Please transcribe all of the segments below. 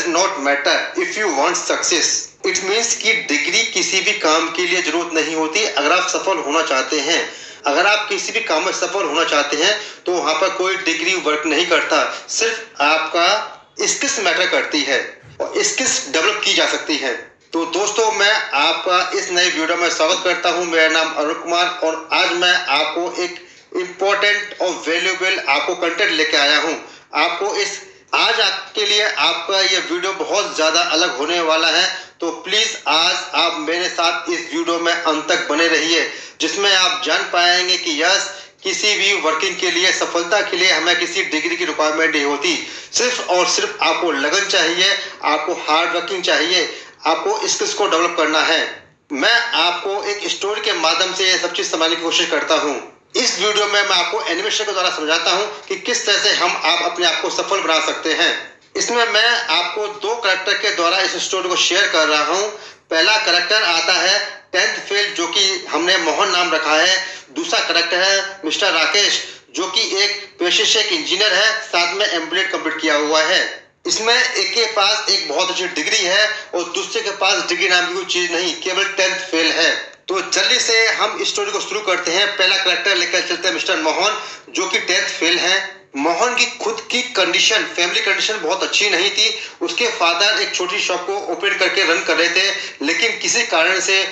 Does not matter if you want success. It means कि degree किसी भी काम के लिए जरूरत नहीं होती। अगर आप सफल होना चाहते हैं, अगर आप किसी भी काम में सफल होना चाहते हैं तो वहां पर कोई डिग्री वर्क नहीं करता। सिर्फ आपका स्किल्स मैटर करती है और स्किल्स डेवलप की जा सकती है। तो दोस्तों, मैं आपका इस नए वीडियो में स्वागत करता हूं। मेरा नाम अरुण कुमार और आज मैं आपको एक इम्पोर्टेंट और वैल्यूएबल आपको कंटेंट लेके आया हूं। आज आपके लिए आपका ये वीडियो बहुत ज्यादा अलग होने वाला है, तो प्लीज आज आप मेरे साथ इस वीडियो में अंत तक बने रहिए, जिसमें आप जान पाएंगे कि यस, किसी भी वर्किंग के लिए, सफलता के लिए हमें किसी डिग्री की रिक्वायरमेंट नहीं होती। सिर्फ और सिर्फ आपको लगन चाहिए, आपको हार्ड वर्किंग चाहिए, आपको स्किल्स को डेवलप करना है। मैं आपको एक स्टोरी के माध्यम से ये सब चीज समझाने की कोशिश करता हूँ। इस वीडियो में मैं आपको एनिमेशन के द्वारा समझाता हूँ कि किस तरह से आप अपने आप को सफल बना सकते हैं। इसमें मैं आपको दो कैरेक्टर के द्वारा इस स्टोरी को शेयर कर रहा हूँ। पहला कैरेक्टर आता है 10th फेल, जो कि हमने मोहन नाम रखा है। दूसरा कैरेक्टर है मिस्टर राकेश, जो कि एक पेशे से एक इंजीनियर है, साथ में एमबीए कंप्लीट किया हुआ है। इसमें एक के पास एक बहुत अच्छी डिग्री है और दूसरे के पास डिग्री नाम की कोई चीज नहीं, केवल 10th फेल है। तो जल्दी से हम इस स्टोरी को शुरू करते हैं। पहला कैरेक्टर लेकर चलते हैं मिस्टर मोहन, जो कि 10th फेल है। मोहन की खुद की कंडीशन, फैमिली कंडीशन बहुत अच्छी नहीं थी। उसके फादर एक छोटी शॉप को ओपन करके रन कर रहे थे, लेकिन किसी कारण से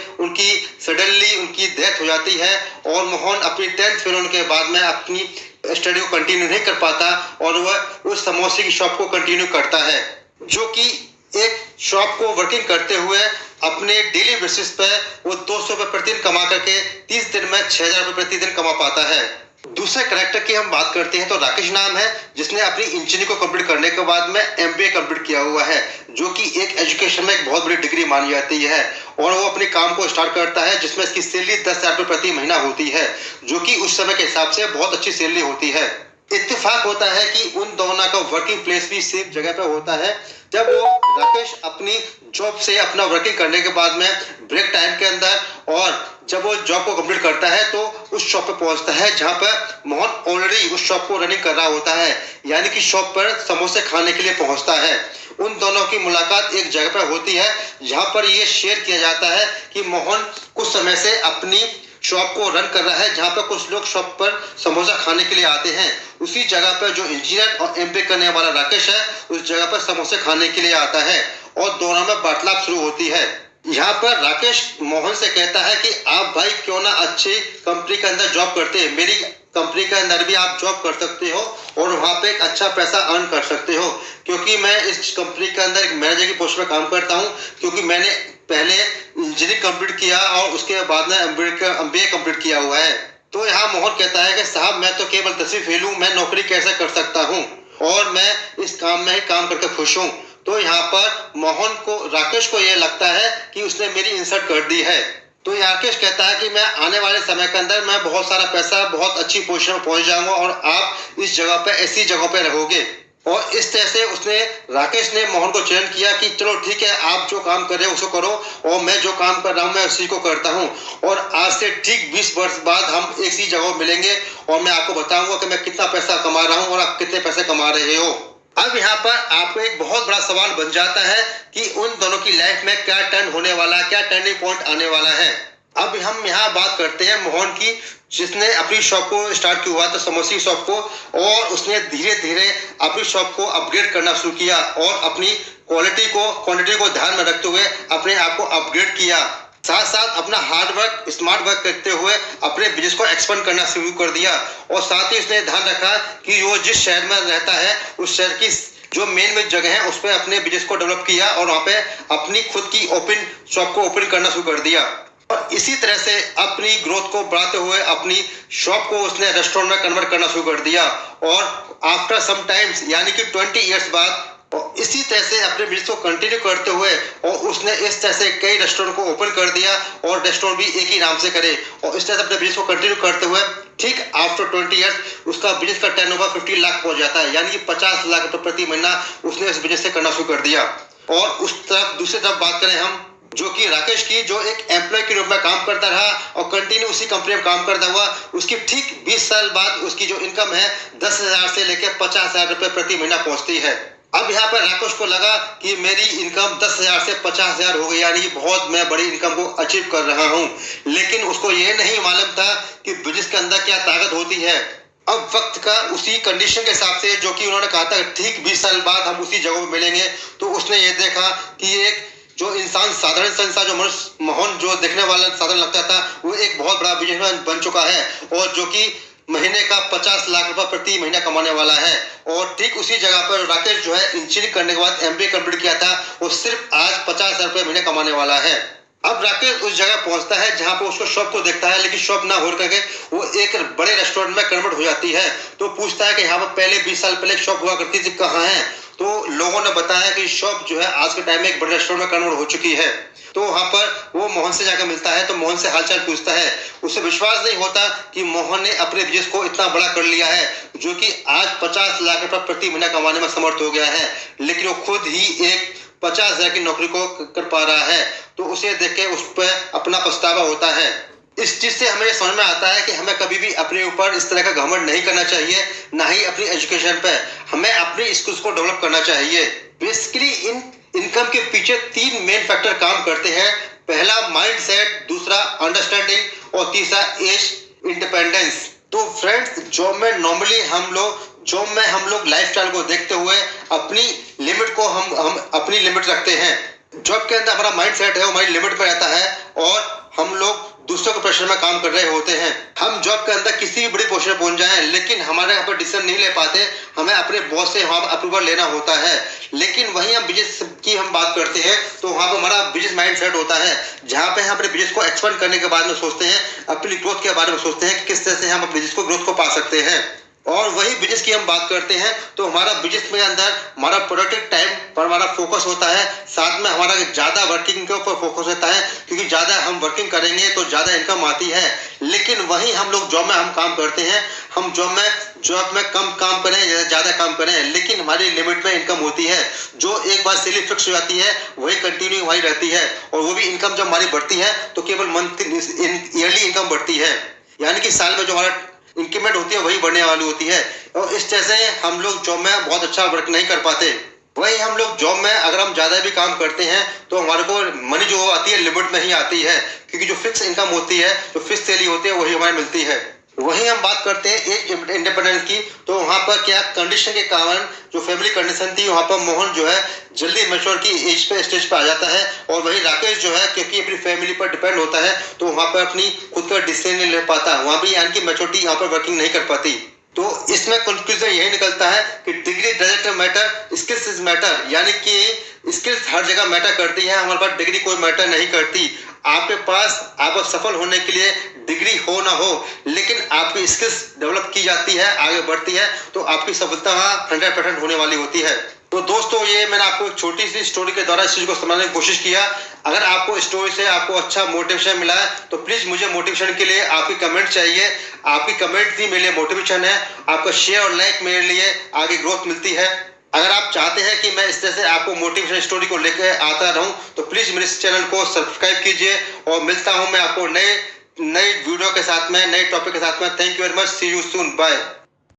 सडनली उनकी डेथ हो जाती है और मोहन अपनी 10th फेल होने के बाद में अपनी स्टडी को कंटिन्यू नहीं कर पाता और वह उस समोसे की शॉप को कंटिन्यू करता है, जो कि एक शॉप को वर्किंग करते हुए अपने डेली बेसिस पे वो 200 रुपए प्रतिदिन कमा करके 30 दिन में 6000 रुपए प्रतिदिन कमा पाता है। दूसरे कैरेक्टर की हम बात करते हैं तो राकेश नाम है, जिसने अपनी इंजीनियरिंग को कंप्लीट करने के बाद में एमबीए कंप्लीट किया हुआ है, जो कि एक एजुकेशन में एक बहुत बड़ी डिग्री मानी जाती है। और वो अपने काम को स्टार्ट करता है, जिसमें इसकी सैलरी 10,000 रुपए प्रति महीना होती है, जो कि उस समय के हिसाब से बहुत अच्छी सैलरी होती है। इत्तेफाक होता है कि उन दोनों का वर्किंग प्लेस भी सेम जगह पे होता है। जब वो राकेश अपनी जॉब से अपना वर्किंग करने के बाद में ब्रेक टाइम के अंदर और जब वो जॉब को कंप्लीट करता है तो उस शॉप पे पहुंचता है, जहां पर मोहन ऑलरेडी उस शॉप को रनिंग कर रहा होता है, यानी कि शॉप पर समोसे खाने के लिए पहुंचता है। उन दोनों की मुलाकात एक जगह पर होती है, जहां पर ये शेयर किया जाता है कि मोहन कुछ समय से अपनी शॉप को रन कर रहा है, जहां पर कुछ लोग शॉप पर समोसा खाने के लिए आते हैं। उसी जगह पर जो इंजीनियर और एमबीए करने वाला राकेश है, उस जगह पर समोसे खाने के लिए आता है और दोनों में वार्तालाप शुरू होती है। यहाँ पर राकेश मोहन से कहता है कि आप भाई क्यों ना अच्छी कंपनी के अंदर जॉब करते हैं, मेरी कंपनी के अंदर भी आप जॉब कर सकते हो और वहाँ पे एक अच्छा पैसा अर्न कर सकते हो, क्योंकि मैं इस कंपनी के अंदर एक मैनेजर की पोस्ट पर काम करता हूँ, क्योंकि मैंने पहले इंजीनियरिंग कंप्लीट किया और उसके बाद में एमबीए कंप्लीट किया हुआ है। तो यहाँ मोहन कहता है कि साहब, मैं तो केवल 10वीं फेल हूँ, मैं नौकरी कैसे कर सकता हूँ और मैं इस काम में ही काम करके खुश हूँ। तो यहाँ पर मोहन को, राकेश को यह लगता है कि उसने मेरी इंसल्ट कर दी है। तो राकेश कहता है कि मैं आने वाले समय के अंदर मैं बहुत सारा पैसा, बहुत अच्छी पोजीशन में पहुंच जाऊंगा और आप इस जगह पे, ऐसी जगह पे रहोगे। और इस तरह से राकेश ने मोहन को चयन किया कि चलो ठीक है, आप जो काम कर रहे हो उसको करो और मैं जो काम कर रहा हूँ मैं उसी को करता हूँ, और आज से ठीक 20 वर्ष बाद हम एक ही जगह मिलेंगे और मैं आपको बताऊंगा कि मैं कितना पैसा कमा रहा हूँ और आप कितने पैसे कमा रहे हो। अब यहाँ पर आपको एक बहुत बड़ा सवाल बन जाता है कि उन दोनों की लाइफ में क्या टर्न होने वाला है, क्या टर्निंग पॉइंट आने वाला है। अब हम यहाँ बात करते हैं मोहन की, जिसने अपनी शॉप को स्टार्ट किया हुआ था, समोसे की शॉप को, और उसने धीरे धीरे अपनी शॉप को अपग्रेड करना शुरू किया और अपनी क्वांटिटी को ध्यान में रखते हुए अपने आप को अपग्रेड किया। साथ साथ अपना हार्ड वर्क, स्मार्ट वर्क करते हुए अपने बिजनेस को एक्सपेंड करना शुरू कर दिया। और साथ ही उसने ध्यान रखा कि वो जिस शहर में रहता है उस शहर की जो मेन जगह है उस पर अपने बिजनेस को डेवलप किया और वहाँ पे अपनी खुद की शॉप को ओपन करना शुरू कर दिया। और इसी तरह से अपनी ग्रोथ को बढ़ाते हुए अपनी शॉप को उसने रेस्टोरेंट में कन्वर्ट करना शुरू कर दिया। और आफ्टर सम टाइम्स, यानी कि 20 ईयर्स बाद, और इसी तरह से अपने बिजनेस को कंटिन्यू करते हुए और उसने इस तरह से कई रेस्टोरेंट को ओपन कर दिया और रेस्टोरेंट भी एक ही नाम से करे। और इस तरह से अपने बिजनेस को कंटिन्यू करते हुए ठीक आफ्टर 20 ईयर्स उसका बिजनेस का टर्नओवर 50 लाख पहुंच जाता है, यानी कि 50 लाख रुपए प्रति महीना उसने इस बिजनेस से करना शुरू कर दिया। और उस तरफ दूसरी तरफ बात करें हम, जो कि राकेश की, जो एक एम्प्लॉय के रूप में काम करता रहा और कंटिन्यू उसी कंपनी में काम करता हुआ, उसकी ठीक 20 साल बाद उसकी जो इनकम है 10,000 से लेकर 50,000 रुपए प्रति महीना पहुंचती है। अब यहाँ पर राकेश को लगा कि मेरी इनकम 10,000 से 50,000 हो गई, यानी बहुत मैं बड़ी इनकम को अचीव कर रहा हूँ। लेकिन उसको ये नहीं मालूम था कि बिजनेस के अंदर क्या ताकत होती है। अब वक्त का उसी कंडीशन के हिसाब से, जो कि उन्होंने कहा था ठीक 20 साल बाद हम उसी जगह पर मिलेंगे, तो उसने ये देखा कि एक जो इंसान साधारण सा इंसान, जो मनुष्य मोहन जो देखने वाला साधारण लगता था, वो एक बहुत बड़ा बिजनेसमैन बन चुका है और जो कि महीने का 50 लाख रुपए प्रति महीना कमाने वाला है। और ठीक उसी जगह पर राकेश जो है इंजीनियरिंग करने के बाद MBA कंप्लीट किया था, वो सिर्फ आज 50,000 रुपए महीने कमाने वाला है। अब राकेश उस जगह पहुंचता है जहां पर उसको शॉप को देखता है, लेकिन शॉप ना हो करके वो एक बड़े रेस्टोरेंट में कन्वर्ट हो जाती है। तो पूछता है कि यहाँ पर पहले 20 साल पहले शॉप हुआ करती थी, कहाँ है? तो लोगों ने बताया कि शॉप जो है आज के टाइम में एक बड़े रेस्टोरेंट में कन्वर्ट हो चुकी है। तो वहां पर वो मोहन से जाकर मिलता है, तो मोहन से हालचाल पूछता है। उसे विश्वास नहीं होता कि मोहन ने अपने बिजनेस को इतना बड़ा कर लिया है, जो कि आज 50 लाख रुपए प्रति महीना कमाने में समर्थ हो गया है, लेकिन वो खुद ही एक 50,000 की नौकरी को कर पा रहा है। तो उसे देख के उस पर अपना पछतावा होता है। इस चीज से हमें समझ में आता है कि हमें कभी भी अपने ऊपर इस तरह का घमंड नहीं करना चाहिए, ना ही अपनी एजुकेशन पे। हमें अपनी स्किल्स को डेवलप करना चाहिए। बेसिकली इनकम के पीछे 3 मेन फैक्टर काम करते हैं। पहला माइंडसेट, दूसरा अंडरस्टैंडिंग और तीसरा एज इंडिपेंडेंस। तो फ्रेंड्स, जॉब में नॉर्मली हम लोग लाइफस्टाइल को देखते हुए अपनी लिमिट को हम अपनी लिमिट रखते हैं। जॉब के अंदर हमारा माइंडसेट है वो हमारी लिमिट पर रहता है और हम लोग दूसरों के प्रेशर में काम कर रहे होते हैं। हम जॉब के अंदर किसी भी बड़ी पोजीशन पहुंच जाएं, लेकिन हमारे यहाँ पर डिसीजन नहीं ले पाते। हमें अपने बॉस से वहाँ अप्रूवल लेना होता है। लेकिन वहीं हम बिजनेस की हम बात करते हैं, तो वहाँ पर हमारा बिजनेस माइंडसेट होता है, जहाँ पे हम अपने बिजनेस को एक्सपेंड करने के बाद में सोचते हैं, अपनी ग्रोथ के बारे में सोचते हैं कि किस तरह से हम अपने बिजनेस को ग्रोथ को पा सकते हैं। और वही बिजनेस की हम बात करते हैं, तो हमारा बिजनेस में अंदर हमारा प्रोडक्टिव टाइम पर हमारा फोकस होता है। साथ में हमारा ज्यादा वर्किंग के ऊपर फोकस होता है, क्योंकि ज्यादा हम वर्किंग करेंगे तो ज्यादा इनकम आती है। लेकिन वहीं हम लोग जॉब में हम काम करते हैं, हम जॉब में कम काम करें या ज्यादा काम करें, लेकिन हमारी लिमिट में इनकम होती है। जो एक बार सैलरी फिक्स हो जाती है वही कंटिन्यू वही रहती है। और वो भी इनकम जब हमारी बढ़ती है तो केवल ईयरली इनकम बढ़ती है, यानी कि साल में जो हमारा इंक्रीमेंट होती है वही बढ़ने वाली होती है। और इस तरह से हम लोग जॉब में बहुत अच्छा वर्क नहीं कर पाते। वही हम लोग जॉब में अगर हम ज्यादा भी काम करते हैं तो हमारे को मनी जो आती है लिमिट में ही आती है, क्योंकि जो फिक्स इनकम होती है, जो फिक्स सैलरी होती है वही हमें मिलती है। वहीं हम बात करते हैं एज इंडिपेंडेंस की, तो वहाँ पर क्या कंडीशन के कारण जो फैमिली कंडीशन थी, वहाँ पर मोहन जो है जल्दी मैच्योर की एज पे स्टेज पे आ जाता है। और वही राकेश जो है, क्योंकि अपनी फैमिली पर डिपेंड होता है, तो वहाँ पर अपनी खुद का डिसीजन नहीं ले पाता, वहाँ भी यानी कि मैच्योरिटी यहाँ पर वर्किंग नहीं कर पाती। तो इसमें कंक्लूजन यही निकलता है कि degree doesn't matter, skills is matter, यानी कि स्किल्स हर जगह मैटर करती है, हमारे पास डिग्री कोई मैटर नहीं करती। आपके पास आप सफल होने के लिए डिग्री हो ना हो, लेकिन आपकी स्किल्स डेवलप की जाती है, आगे बढ़ती है, तो आपकी सफलता 100% होने वाली होती है। तो दोस्तों, ये मैंने आपको एक छोटी सी स्टोरी के द्वारा इस चीज को समझने की कोशिश किया। अगर आपको स्टोरी से आपको अच्छा मोटिवेशन मिला है तो प्लीज मुझे मोटिवेशन के लिए आपकी कमेंट चाहिए। आपकी कमेंट ही मेरे लिए मोटिवेशन है, आपका शेयर और लाइक मेरे लिए आगे ग्रोथ मिलती है। अगर आप चाहते हैं कि मैं इस तरह से आपको मोटिवेशन स्टोरी को लेकर आता रहूं तो प्लीज मेरे इस चैनल को सब्सक्राइब कीजिए। और मिलता हूं मैं आपको नए वीडियो के साथ में, नए टॉपिक के साथ में। Thank you very much, see you soon, bye.